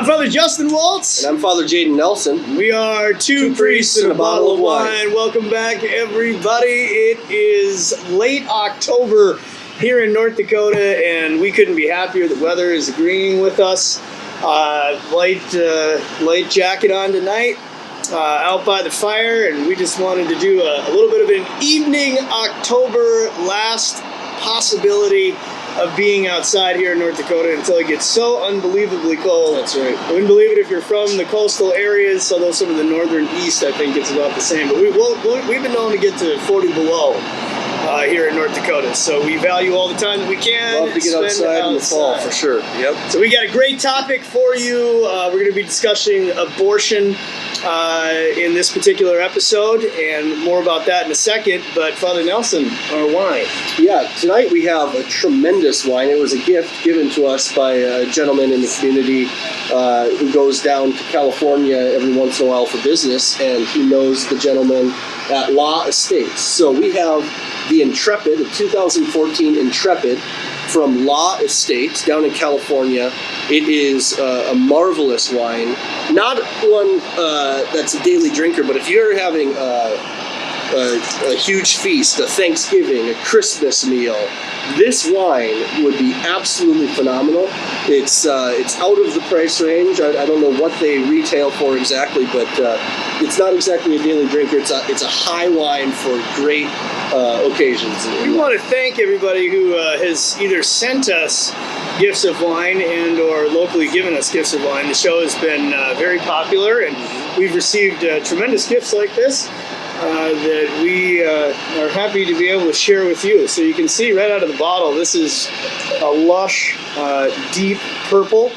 I'm Father Justin Waltz. And I'm Father Jaden Nelson. We are two priests and a bottle of wine. Welcome back, everybody. It is late October here in North Dakota, and we couldn't be happier. The weather is agreeing with us. Light jacket on tonight, out by the fire, and we just wanted to do a little bit of an evening October last possibility of being outside here in North Dakota until it gets so unbelievably cold. That's right. I wouldn't believe it if you're from the coastal areas, although some of the northern east, I think it's about the same. But we've been known to get to 40 below here in North Dakota, so we value all the time that we can. Love to get outside in the fall, for sure. Yep. So we got a great topic for you. We're going to be discussing abortion in this particular episode, and more about that in a second. But Father Nelson, our wine. Yeah, tonight we have a tremendous wine. It was a gift given to us by a gentleman in the community who goes down to California every once in a while for business, and he knows the gentleman at Law Estates. So we have the Intrepid, the 2014 Intrepid from Law Estates down in California. It is a marvelous wine. Not one that's a daily drinker, but if you're having a huge feast, a Thanksgiving, a Christmas meal, this wine would be absolutely phenomenal. It's out of the price range. I don't know what they retail for exactly, but it's not exactly a daily drinker. It's a high wine for great occasions. We want to thank everybody who has either sent us gifts of wine and or locally given us gifts of wine. The show has been very popular, and we've received tremendous gifts like this that we are happy to be able to share with you. So you can see right out of the bottle, this is a lush, deep purple.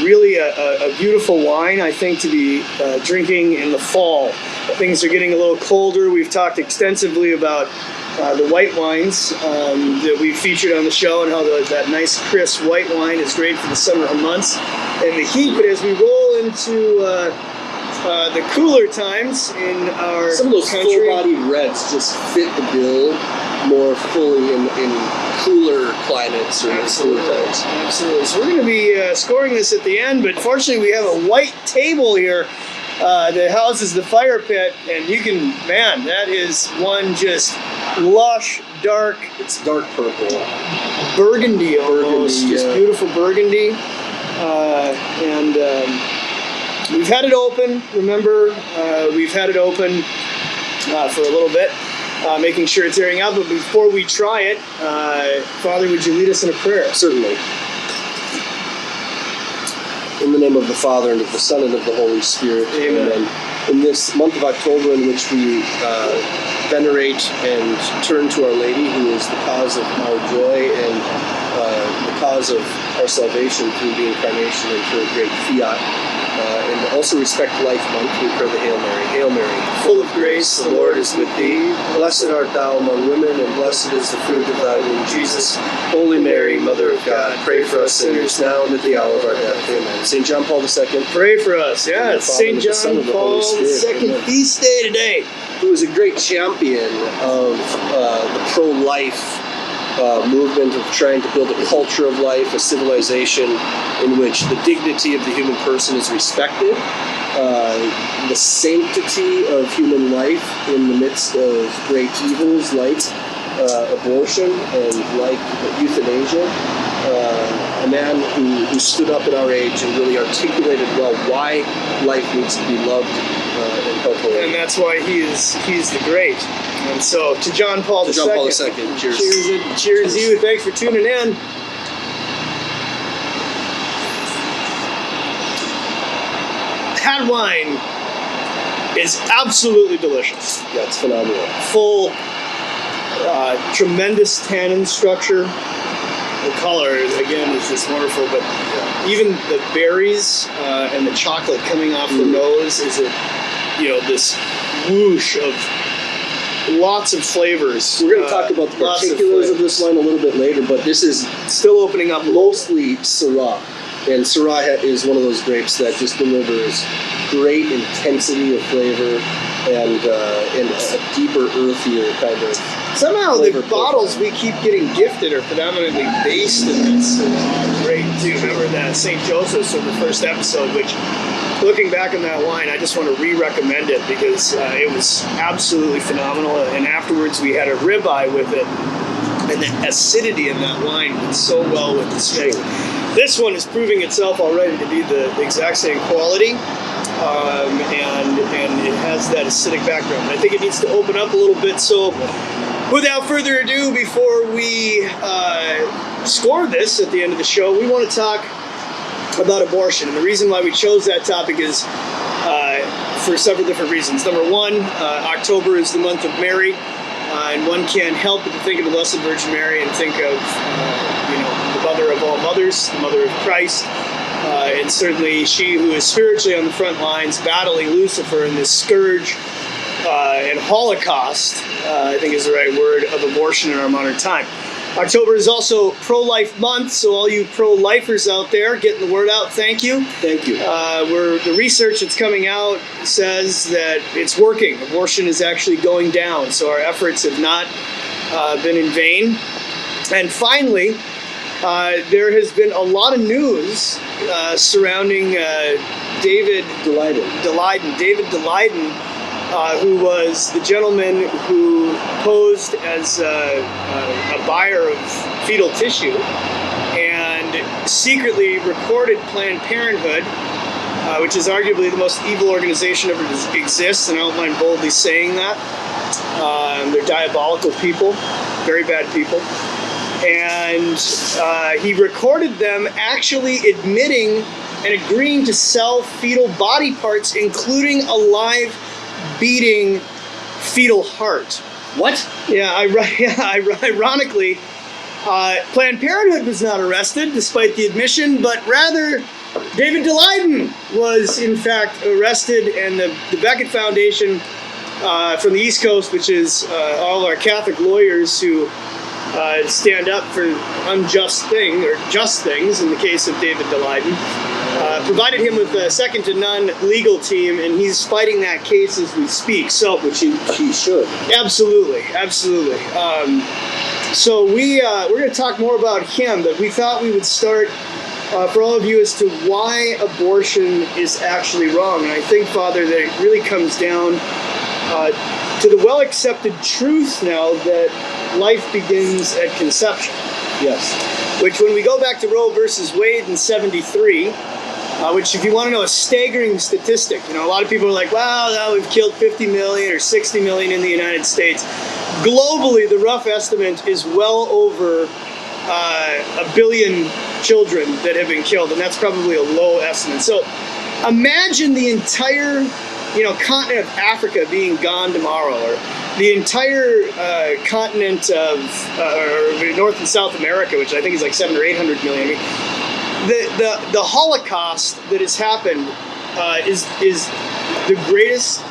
Really a beautiful wine, I think, to be drinking in the fall. Things are getting a little colder. We've talked extensively about the white wines that we featured on the show, and how that nice crisp white wine is great for the summer months and the heat. But as we roll into the cooler times in our some of those country, full-bodied reds just fit the bill more fully in cooler climates or cooler times. Absolutely. So we're going to be scoring this at the end, but fortunately we have a white table here that houses the fire pit, and you can, man, that is one just lush, dark. It's dark purple. Burgundy almost. Just beautiful burgundy. We've had it open, remember, we've had it open for a little bit, making sure it's airing out. But before we try it, Father, would you lead us in a prayer? Certainly. In the name of the Father, and of the Son, and of the Holy Spirit. Amen. In this month of October, in which we venerate and turn to Our Lady, who is the cause of our joy and the cause of our salvation through the Incarnation and through a great fiat, and also respect Life Month, we pray the Hail Mary. Hail Mary, full of grace, the Lord is with thee. Blessed art thou among women, and blessed is the fruit of thy womb, Jesus. Holy Mary, Mother of God, pray for us sinners now and at the hour of our death. Amen. St. John Paul II, pray for us. Yeah, it's St. John Paul II feast day today. Who was a great champion of the pro-life movement, of trying to build a culture of life, a civilization in which the dignity of the human person is respected, the sanctity of human life in the midst of great evils like abortion and like euthanasia. A man who stood up in our age and really articulated well why life needs to be loved and held holy. And that's why he's the great. And so to John Paul II. Cheers. Cheers you. Thanks for tuning in. That wine is absolutely delicious. Yeah, it's phenomenal. Full, tremendous tannin structure. The color, again, is just wonderful, but even the berries and the chocolate coming off the nose is this whoosh of lots of flavors. We're going to talk about the particulars of this wine a little bit later, but this is still opening up mostly Syrah. And Syrah is one of those grapes that just delivers great intensity of flavor and a deeper, earthier kind of. Somehow the bottles we keep getting gifted are predominantly based in this great Do you remember that St. Joseph's from the first episode, which, looking back on that wine, I just want to re-recommend it because it was absolutely phenomenal. And afterwards, we had a ribeye with it, and the acidity in that wine went so well with the steak. This one is proving itself already to be the exact same quality, and it has that acidic background. I think it needs to open up a little bit. So, without further ado, before we score this at the end of the show, we want to talk about abortion. And the reason why we chose that topic is for several different reasons. Number one, October is the month of Mary, and one can't help but to think of the Blessed Virgin Mary and think of the mother of all mothers, the mother of Christ, and certainly she who is spiritually on the front lines battling Lucifer in this scourge and Holocaust, I think is the right word, of abortion in our modern time. October is also pro-life month, so all you pro-lifers out there getting the word out, thank you. Thank you. The research that's coming out says that it's working. Abortion is actually going down, so our efforts have not been in vain. And finally, there has been a lot of news surrounding David Daleiden. David Daleiden, who was the gentleman who posed as a buyer of fetal tissue and secretly reported Planned Parenthood, which is arguably the most evil organization ever to exist, and I don't mind boldly saying that. They're diabolical people, very bad people. And he recorded them actually admitting and agreeing to sell fetal body parts, including a live beating fetal heart. What? Yeah, ironically, Planned Parenthood was not arrested, despite the admission, but rather David Daleiden was, in fact, arrested, and the Beckett Foundation from the East Coast, which is all our Catholic lawyers who stand up for unjust things, or just things, in the case of David Daleiden, provided him with a second-to-none legal team, and he's fighting that case as we speak. So, which he should. Absolutely. So we're going to talk more about him, but we thought we would start for all of you as to why abortion is actually wrong. And I think, Father, that it really comes down to the well-accepted truth now that life begins at conception. Yes. Which, when we go back to Roe versus Wade in 73, which, if you want to know a staggering statistic, a lot of people are like, wow, we've killed 50 million or 60 million in the United States. Globally, the rough estimate is well over 1 billion children that have been killed, and that's probably a low estimate. So imagine the entire continent of Africa being gone tomorrow, or the entire continent of North and South America, which I think is like 700 or 800 million. I mean, the Holocaust that has happened is the greatest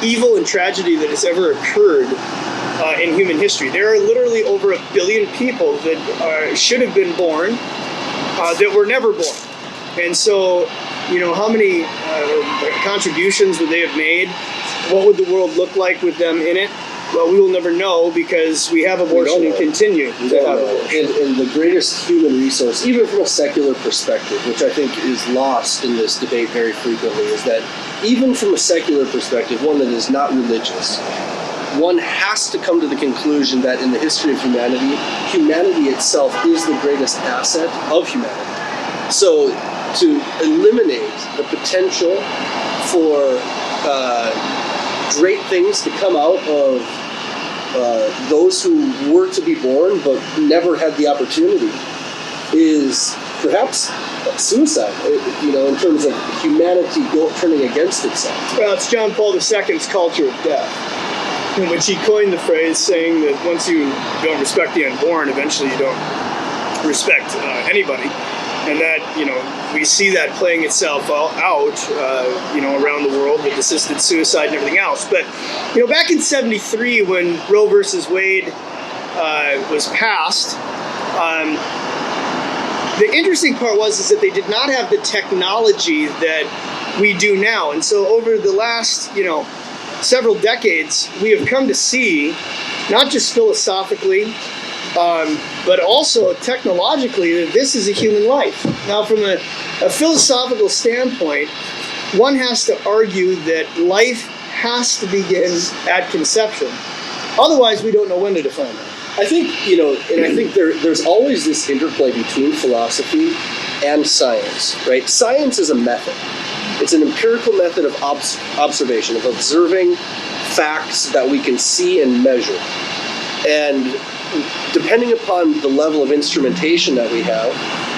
evil and tragedy that has ever occurred in human history. There are literally over 1 billion people that should have been born that were never born, and so. How many contributions would they have made? What would the world look like with them in it? Well, we will never know because we have abortion and continue to have abortion. And the greatest human resource, even from a secular perspective, which I think is lost in this debate very frequently, is that even from a secular perspective, one that is not religious, one has to come to the conclusion that in the history of humanity itself is the greatest asset of humanity. So, to eliminate the potential for great things to come out of those who were to be born but never had the opportunity is perhaps suicide, in terms of humanity turning against itself. Well, it's John Paul II's culture of death, in which he coined the phrase saying that once you don't respect the unborn, eventually you don't respect anybody. And that, we see that playing itself out, around the world with assisted suicide and everything else. But, back in 73 when Roe versus Wade was passed, the interesting part is that they did not have the technology that we do now. And so over the last, several decades, we have come to see, not just philosophically, But also technologically, this is a human life. Now, from a philosophical standpoint, one has to argue that life has to begin at conception. Otherwise, we don't know when to define it. I think, and I think there's always this interplay between philosophy and science, right? Science is a method. It's an empirical method of observation, of observing facts that we can see and measure. And depending upon the level of instrumentation that we have,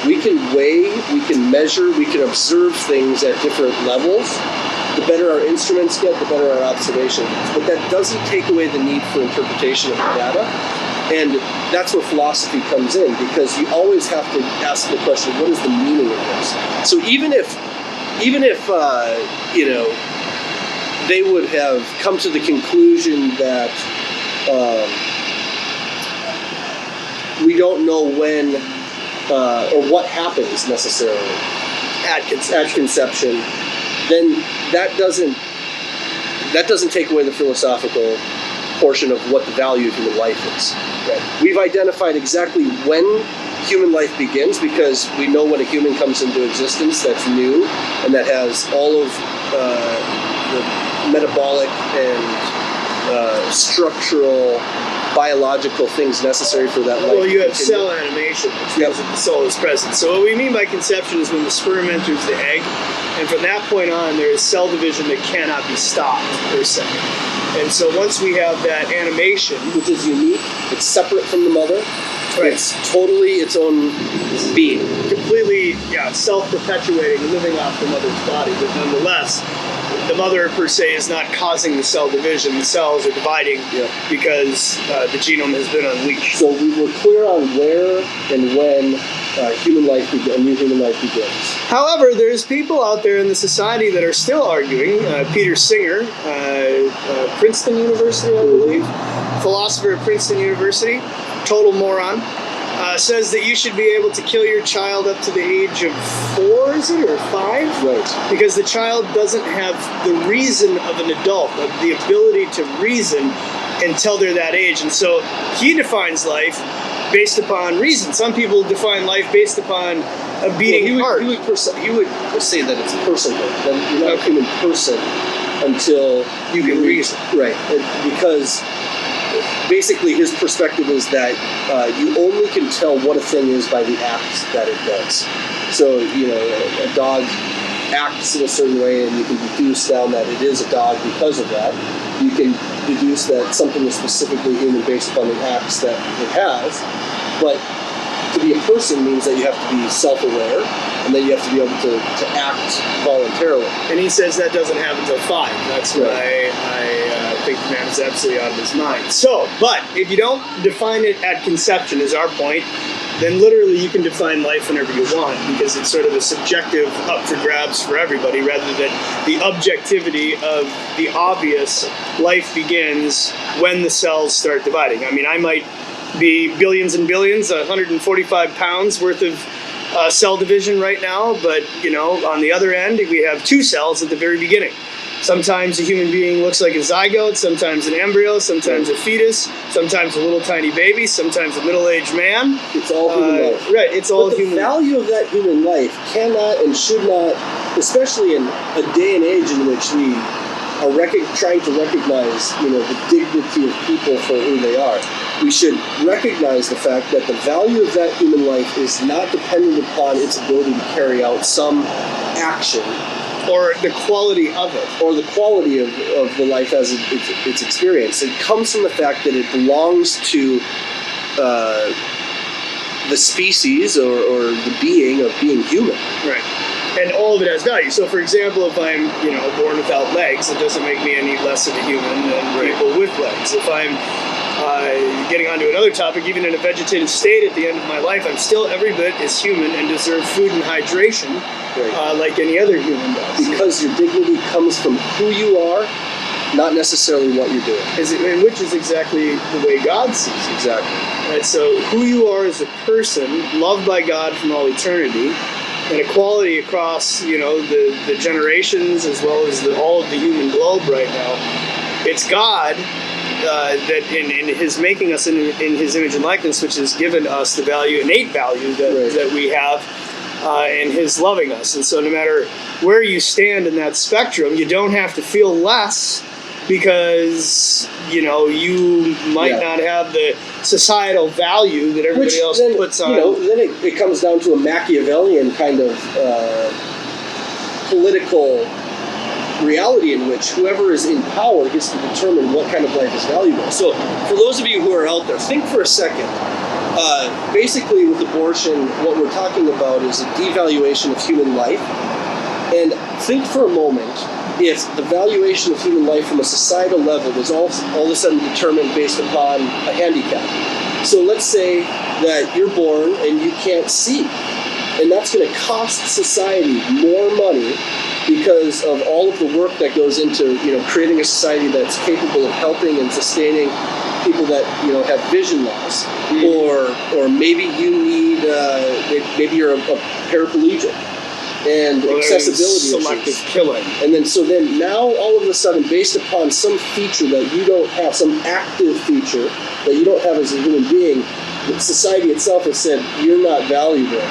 we can weigh, we can measure, we can observe things at different levels. The better our instruments get, the better our observation gets. But that doesn't take away the need for interpretation of the data. And that's where philosophy comes in, because you always have to ask the question, what is the meaning of this? So even if they would have come to the conclusion that we don't know when or what happens necessarily at conception, then that doesn't take away the philosophical portion of what the value of human life is. Right. We've identified exactly when human life begins, because we know when a human comes into existence that's new and that has all of the metabolic and structural, biological things necessary for that life. Well, you have cell animation, which means that the soul is present. So what we mean by conception is when the sperm enters the egg, and from that point on, there is cell division that cannot be stopped, per se. And so once we have that animation, which is unique, it's separate from the mother, right. It's totally its own being. Completely, self-perpetuating, living off the mother's body, but nonetheless, the mother per se is not causing the cell division. The cells are dividing because the genome has been unleashed. So we were clear on where and when a new human life begins. However, there's people out there in the society that are still arguing. Peter Singer, Princeton University, I believe, philosopher at Princeton University, total moron, says that you should be able to kill your child up to the age of 4, is it, or 5? Right. Because the child doesn't have the reason of an adult, the ability to reason until they're that age. And so he defines life based upon reason. Some people define life based upon a beating heart. He would say that it's personhood, that you're not a human person until you can reason. Right. Because basically his perspective is that you only can tell what a thing is by the act that it does. So, a dog acts in a certain way, and you can deduce down that it is a dog because of that. You can deduce that something is specifically human based upon the acts that it has. But to be a person means that you have to be self-aware, and then you have to be able to act voluntarily. And he says that doesn't happen until 5. That's why I think the man is absolutely out of his mind. So, but if you don't define it at conception, is our point, then literally you can define life whenever you want, because it's sort of a subjective up for grabs for everybody, rather than the objectivity of the obvious life begins when the cells start dividing. I mean, I might be billions and billions, 145 pounds worth of cell division right now, but on the other end we have 2 cells at the very beginning. Sometimes a human being looks like a zygote, sometimes an embryo, sometimes a fetus, sometimes a little tiny baby, sometimes a middle-aged man. It's all human life. Right, it's all human. The value of that human life cannot and should not, especially in a day and age in which we are trying to recognize, the dignity of people for who they are. We should recognize the fact that the value of that human life is not dependent upon its ability to carry out some action. Or the quality of it. Or the quality of the life as it's experienced. It comes from the fact that it belongs to the species or the being of being human. Right. And all of it has value. So, for example, if I'm, born without legs, it doesn't make me any less of a human than people with legs. If I'm getting onto another topic, even in a vegetative state at the end of my life, I'm still every bit as human and deserve food and hydration like any other human does. Because your dignity comes from who you are, not necessarily what you're doing. Which is exactly the way God sees it. Exactly. Right, so who you are as a person, loved by God from all eternity, and equality across, the generations as well as all of the human globe right now. It's God that in his making us in his image and likeness, which has given us the value, innate value that we have, and his loving us. And so no matter where you stand in that spectrum, you don't have to feel less because, you might not have the societal value that everybody else puts on. Then it comes down to a Machiavellian kind of political reality in which whoever is in power gets to determine what kind of life is valuable. So for those of you who are out there, think for a second. Basically with abortion, what we're talking about is a devaluation of human life. And think for a moment if the valuation of human life from a societal level was all of a sudden determined based upon a handicap. So let's say that you're born and you can't see. And that's going to cost society more money because of all of the work that goes into, creating a society that's capable of helping and sustaining people that, have vision loss. Or maybe you need, maybe you're a paraplegic. And accessibility selective killing. And then now all of a sudden, based upon some feature that you don't have, some active feature that you don't have as a human being, society itself has said you're not valuable.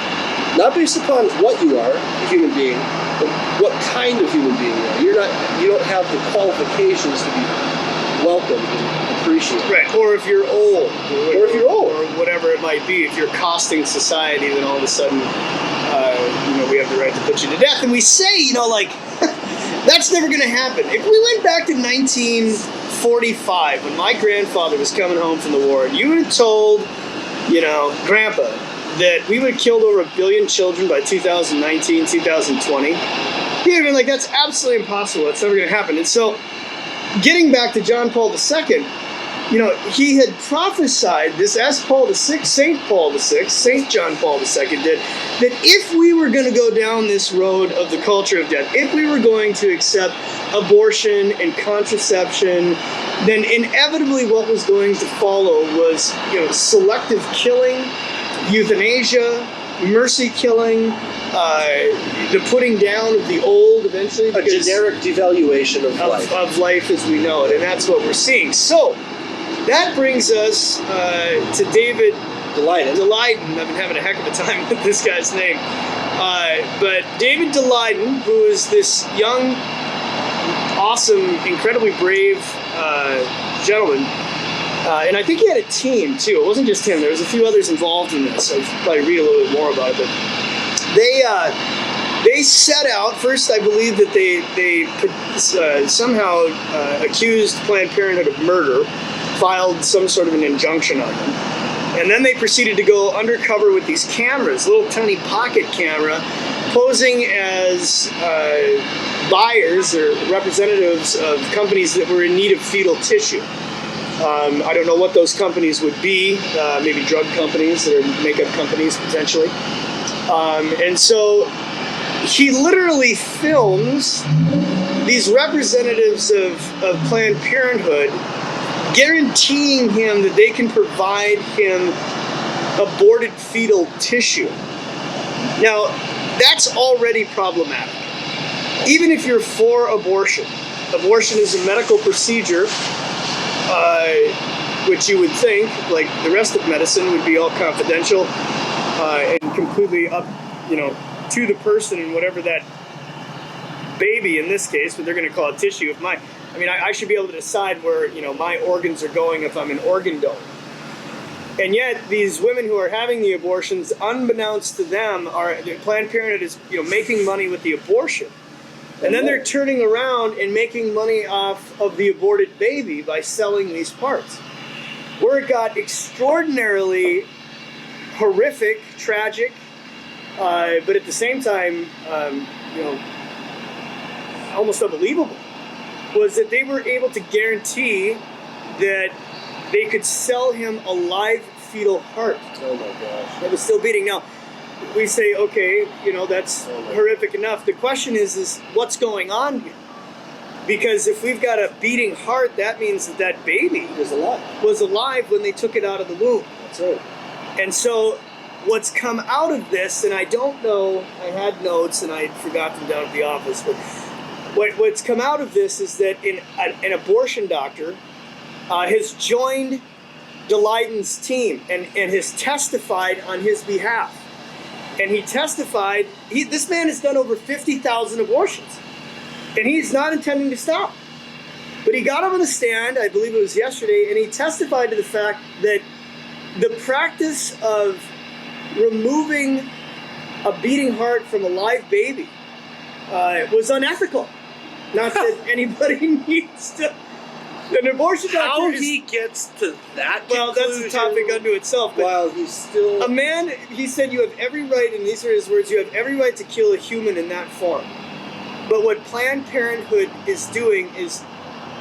Not based upon what you are, a human being, but what kind of human being you are. You don't have the qualifications to be welcomed and appreciated. Right. Or if you're old. Or whatever it might be. If you're costing society, then all of a sudden we have the right to put you to death. And we say, that's never going to happen. If we went back to 1945, when my grandfather was coming home from the war, and you would have told, Grandpa, that we would have killed over 1 billion children by 2019, 2020, he would have been like, that's absolutely impossible. That's never going to happen. And so, getting back to John Paul II, he had prophesied this as Paul VI, St. Paul VI, St. John Paul II did, that if we were going to go down this road of the culture of death, if we were going to accept abortion and contraception, then inevitably what was going to follow was, selective killing, euthanasia, mercy killing, the putting down of the old eventually. A generic devaluation of life. Of life as we know it, and that's what we're seeing. So, that brings us to David Daleiden. I've been having a heck of a time with this guy's name. But David Daleiden, who is this young, awesome, incredibly brave gentleman, and I think he had a team too. It wasn't just him. There was a few others involved in this. I'll probably read a little bit more about it. But they set out first. I believe that they somehow accused Planned Parenthood of murder, filed some sort of an injunction on them, and then they proceeded to go undercover with these cameras, little tiny pocket camera, posing as buyers or representatives of companies that were in need of fetal tissue. I don't know what those companies would be, maybe drug companies or makeup companies potentially. And so he literally films these representatives of Planned Parenthood guaranteeing him that they can provide him aborted fetal tissue. Now, that's already problematic. Even if you're for abortion is a medical procedure, which you would think, like the rest of medicine, would be all confidential and completely up, to the person and whatever that baby, in this case, but they're going to call it tissue. I should be able to decide where, my organs are going if I'm an organ donor. And yet, these women who are having the abortions, unbeknownst to them, Planned Parenthood is, making money with the abortion. And then they're turning around and making money off of the aborted baby by selling these parts. Where it got extraordinarily horrific, tragic, but at the same time, almost unbelievable, was that they were able to guarantee that they could sell him a live fetal heart. Oh my gosh. That was still beating. Now, we say, okay, that's horrific enough. The question is what's going on here? Because if we've got a beating heart, that means that baby was alive when they took it out of the womb. That's right. And so what's come out of this, and I don't know, I had notes and I forgot them down at the office, but what's come out of this is that an abortion doctor has joined Daleiden's team and has testified on his behalf. And he testified, this man has done over 50,000 abortions. And he's not intending to stop. But he got up on the stand, I believe it was yesterday, and he testified to the fact that the practice of removing a beating heart from a live baby was unethical. Not that anybody needs to. An abortion doctor How he gets to that well, conclusion, that's a topic unto itself. But While he's still a man, he said, you have every right, and these are his words, you have every right to kill a human in that form. But what Planned Parenthood is doing is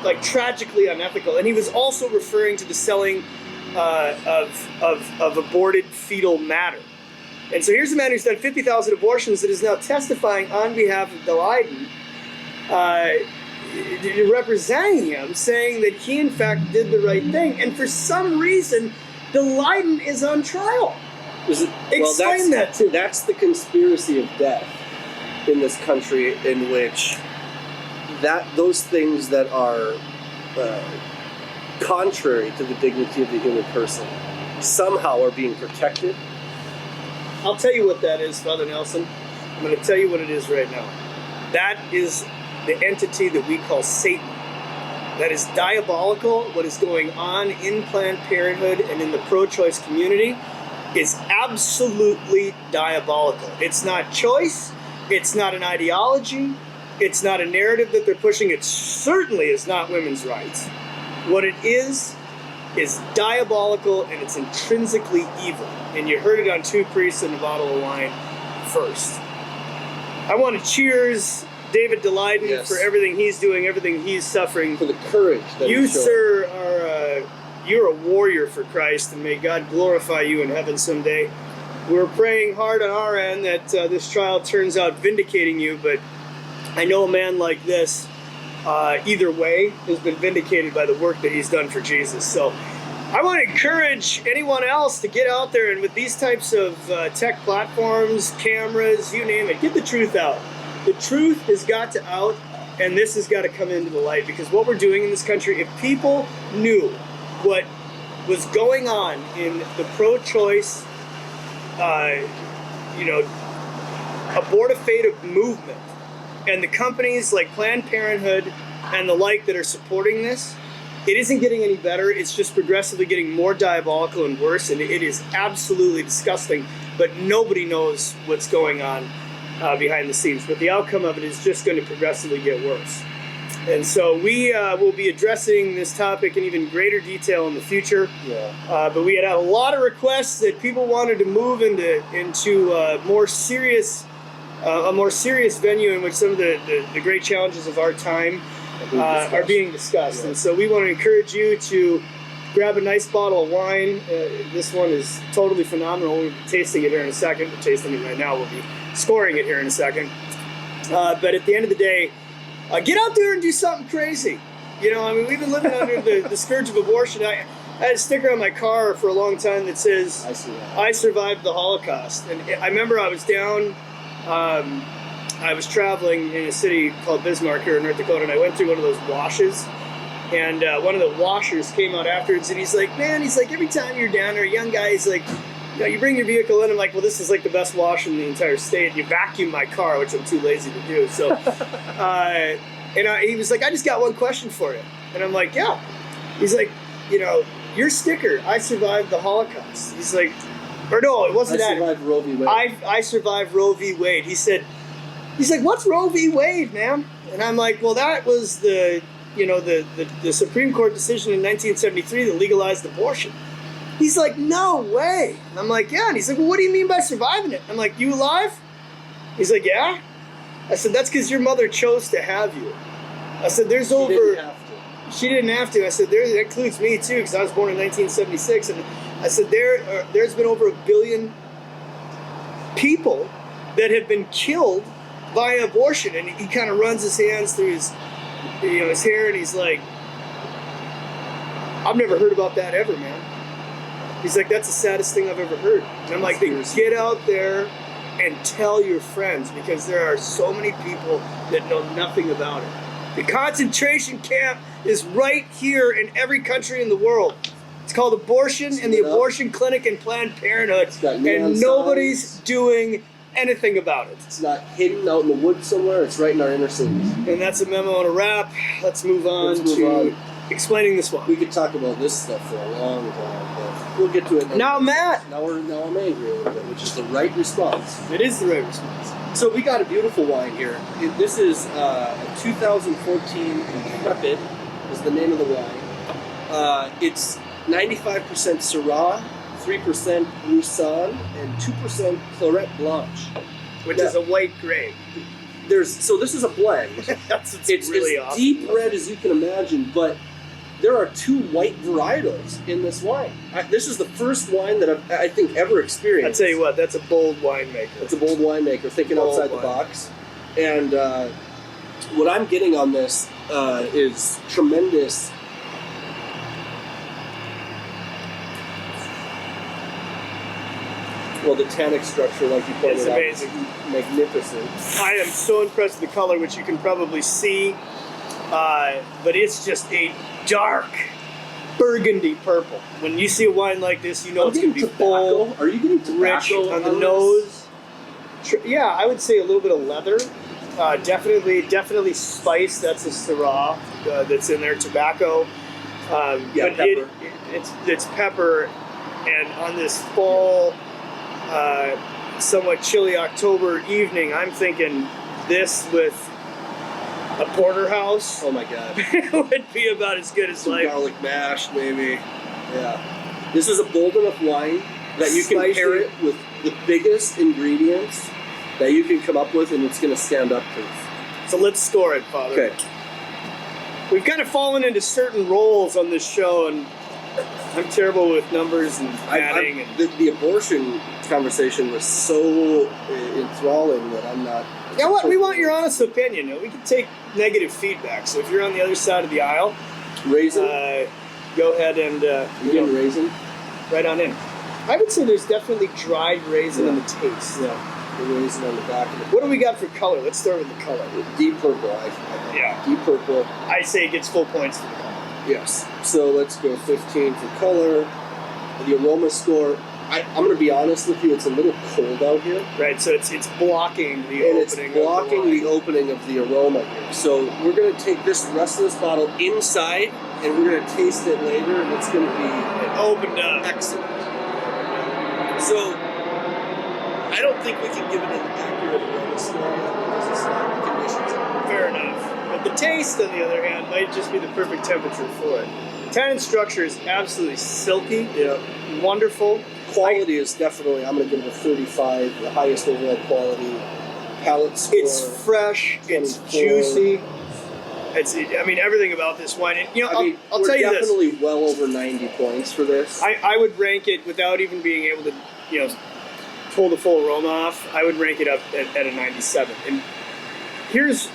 like tragically unethical. And he was also referring to the selling of aborted fetal matter. And so here's a man who's done 50,000 abortions that is now testifying on behalf of Daleiden, representing him, saying that he in fact did the right thing. And for some reason, Daleiden is on trial. Explain that to me. That's the conspiracy of death in this country, in which those things that are contrary to the dignity of the human person somehow are being protected. I'll tell you what that is, Father Nelson. I'm going to tell you what it is right now. That is the entity that we call Satan. That is diabolical. What is going on in Planned Parenthood and in the pro-choice community is absolutely diabolical. It's not choice. It's not an ideology. It's not a narrative that they're pushing. It certainly is not women's rights. What it is diabolical, and it's intrinsically evil. And you heard it on Two Priests and a Bottle of Wine first. I want to cheers David Daleiden for everything he's doing, everything he's suffering. For the courage that you, he showed. sir, you're a warrior for Christ, and may God glorify you in heaven someday. We're praying hard on our end that this trial turns out vindicating you, but I know a man like this, either way, has been vindicated by the work that he's done for Jesus. So I want to encourage anyone else to get out there and with these types of tech platforms, cameras, you name it, get the truth out. The truth has got to out, and this has got to come into the light, because what we're doing in this country, if people knew what was going on in the pro-choice, abortifactive movement, and the companies like Planned Parenthood and the like that are supporting this, it isn't getting any better. It's just progressively getting more diabolical and worse, and it is absolutely disgusting, but nobody knows what's going on behind the scenes. But the outcome of it is just going to progressively get worse. And so we will be addressing this topic in even greater detail in the future. But we had a lot of requests that people wanted to move into a more serious venue in which some of the great challenges of our time are being discussed. And so we want to encourage you to grab a nice bottle of wine. This one is totally phenomenal. We'll be tasting it here in a second. We're tasting it right now. We'll be scoring it here in a second. But at the end of the day, get out there and do something crazy. You know, I mean, we've been living under the scourge of abortion. I had a sticker on my car for a long time that says, I survived the Holocaust. And I remember I was down, I was traveling in a city called Bismarck here in North Dakota, and I went through one of those washes. And one of the washers came out afterwards, and he's like, every time you're down there, a young guy, he's like, you bring your vehicle in. I'm like, well, this is like the best wash in the entire state. And you vacuum my car, which I'm too lazy to do. So, he was like, I just got one question for you. And I'm like, yeah. He's like, your sticker, I survived the Holocaust. He's like, or no, it wasn't that. I survived Roe v. Wade. I survived Roe v. Wade. He's like, what's Roe v. Wade, man? And I'm like, well, that was the Supreme Court decision in 1973 that legalized abortion. He's like, no way. And I'm like, yeah. And he's like, well, what do you mean by surviving it? I'm like, you alive? He's like, yeah. I said, that's because your mother chose to have you. I said, there's over... She didn't have to. She didn't have to. I said, that includes me too, because I was born in 1976. And I said, there's been over 1 billion people that have been killed by abortion. And he kind of runs his hands through his hair, and he's like, I've never heard about that ever, man. He's like, that's the saddest thing I've ever heard. And I'm like, then get out there and tell your friends, because there are so many people that know nothing about it. The concentration camp is right here in every country in the world. It's called abortion and the abortion clinic and Planned Parenthood, and nobody's doing anything about it. It's not hidden out in the woods somewhere. It's right in our inner cities. And that's a memo and a wrap. Let's move on to explaining this one. We could talk about this stuff for a long time, but we'll get to it. Now I'm mad. Now I'm angry a little bit, which is the right response. It is the right response. So we got a beautiful wine here. This is a 2014 Intrepid is the name of the wine. It's 95% Syrah, 3% Roussanne, and 2% Claret Blanche. Which is a white grape. So this is a blend. it's really as awesome. Deep red as you can imagine, but there are 2 white varietals in this wine. This is the first wine that I think ever experienced. I tell you what, that's a bold winemaker. It's a bold winemaker, thinking outside the box. And what I'm getting on this is tremendous. Well, the tannic structure, like you pointed out, amazing. is magnificent. I am so impressed with the color, which you can probably see, but it's just a dark burgundy purple. When you see a wine like this, you know it's going to be bold. Are you getting rich tobacco on the nose? Yeah, I would say a little bit of leather. Definitely spice. That's a Syrah that's in there. Tobacco. But pepper. It's pepper, and on this fall, somewhat chilly October evening, I'm thinking this with a porterhouse. Oh my god. would be about as good as Some life. garlic mash, maybe. Yeah. This is a bold enough wine that you can pair it with the biggest ingredients that you can come up with, and it's going to stand up to it. So let's score it, Father. Okay. We've kind of fallen into certain roles on this show, and I'm terrible with numbers and adding. The abortion conversation was so enthralling that I'm not. You know what? We want your honest opinion. We can take negative feedback. So if you're on the other side of the aisle, Raisin? go ahead and you getting raisin? right on in. I would say there's definitely dried raisin in the taste. Yeah, the raisin on the back of it. What do we got for color? Let's start with the color. Deep purple, I think. Yeah. Deep purple. I say it gets full points for the color. Yes. So let's go 15 for color. The aroma score. I'm going to be honest with you. It's a little cold out here. Right. So it's blocking the And opening. it's blocking of the, the opening of the aroma here. So we're going to take the rest of this bottle inside, and we're going to taste it later, and it's going to be It opened up. excellent. So I don't think we can give it an accurate aroma score yet because it's not the conditions. Fair enough. But the taste, on the other hand, might just be the perfect temperature for it. Tannin structure is absolutely silky. Yeah. Wonderful. Quality is definitely, I'm going to give it a 35, the highest overall quality. Palate score. It's fresh. It's 24. juicy. I mean, everything about this wine. And, I'll tell you this. We're definitely well over 90 points for this. I would rank it without even being able to, pull the full aroma off. I would rank it up at a 97. And here's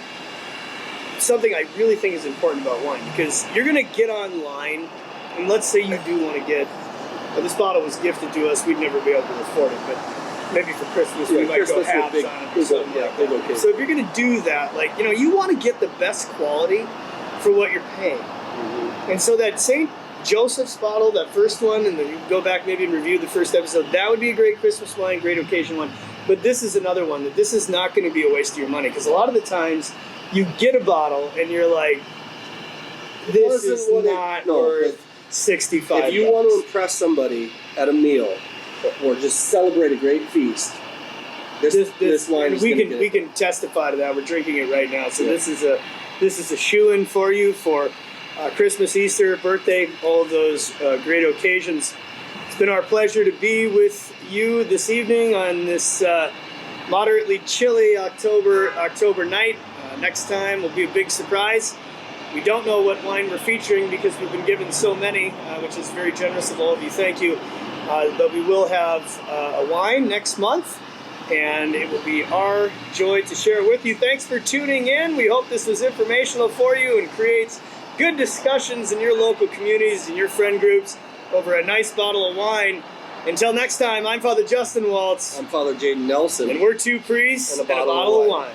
something I really think is important about wine, because you're going to get online, and let's say you do want to get. This bottle was gifted to us. We'd never be able to afford it, but maybe for Christmas we might go halves on it or something like that. Okay. So if you're going to do that, you want to get the best quality for what you're paying. Mm-hmm. And so that St. Joseph's bottle, that first one, and then you go back maybe and review the first episode, that would be a great Christmas wine, great occasion wine. But this is another one that this is not going to be a waste of your money, because a lot of the times you get a bottle and you're like, this is not worth $65. If you want to impress somebody at a meal or just celebrate a great feast, this wine is we can testify to that. We're drinking it right now. So this is a shoo-in for you for Christmas, Easter, birthday, all of those great occasions. It's been our pleasure to be with you this evening on this moderately chilly October night. Next time will be a big surprise. We don't know what wine we're featuring because we've been given so many, which is very generous of all of you. Thank you. But we will have a wine next month, and it will be our joy to share it with you. Thanks for tuning in. We hope this was informational for you and creates good discussions in your local communities and your friend groups over a nice bottle of wine. Until next time, I'm Father Justin Waltz. I'm Father Jaden Nelson. And we're two priests and a bottle of wine.